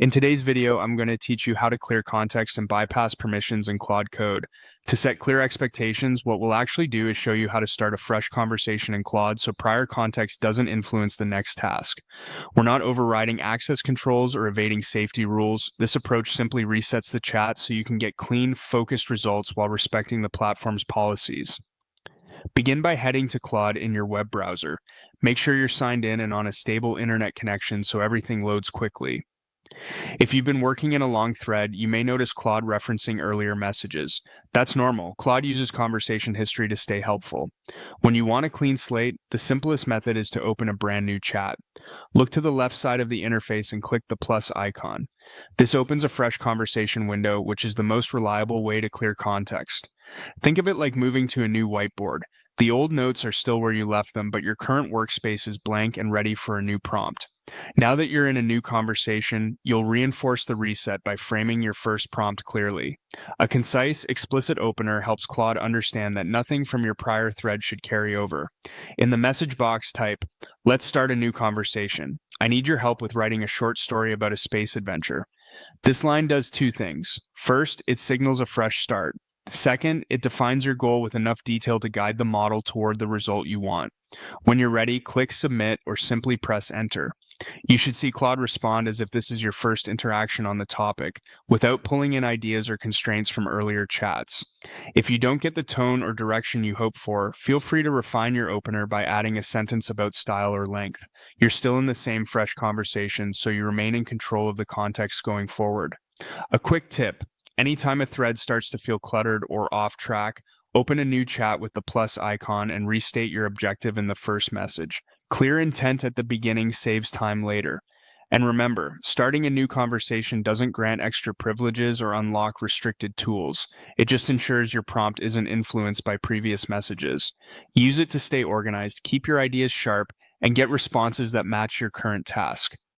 In today's video, I'm going to teach you how to clear context and bypass permissions in Claude Code. To set clear expectations, what we'll actually do is show you how to start a fresh conversation in Claude so prior context doesn't influence the next task. We're not overriding access controls or evading safety rules. This approach simply resets the chat so you can get clean, focused results while respecting the platform's policies. Begin by heading to Claude in your web browser. Make sure you're signed in and on a stable internet connection so everything loads quickly. If you've been working in a long thread, you may notice Claude referencing earlier messages. That's normal. Claude uses conversation history to stay helpful. When you want a clean slate, the simplest method is to open a brand new chat. Look to the left side of the interface and click the plus icon. This opens a fresh conversation window, which is the most reliable way to clear context. Think of it like moving to a new whiteboard. The old notes are still where you left them, but your current workspace is blank and ready for a new prompt. Now that you're in a new conversation, you'll reinforce the reset by framing your first prompt clearly. A concise, explicit opener helps Claude understand that nothing from your prior thread should carry over. In the message box, type, "Let's start a new conversation. I need your help with writing a short story about a space adventure." This line does two things. First, it signals a fresh start. Second, it defines your goal with enough detail to guide the model toward the result you want. When you're ready, click Submit or simply press Enter. You should see Claude respond as if this is your first interaction on the topic, without pulling in ideas or constraints from earlier chats. If you don't get the tone or direction you hope for, feel free to refine your opener by adding a sentence about style or length. You're still in the same fresh conversation, so you remain in control of the context going forward. A quick tip: anytime a thread starts to feel cluttered or off track, open a new chat with the plus icon and restate your objective in the first message. Clear intent at the beginning saves time later. And remember, starting a new conversation doesn't grant extra privileges or unlock restricted tools. It just ensures your prompt isn't influenced by previous messages. Use it to stay organized, keep your ideas sharp, and get responses that match your current task.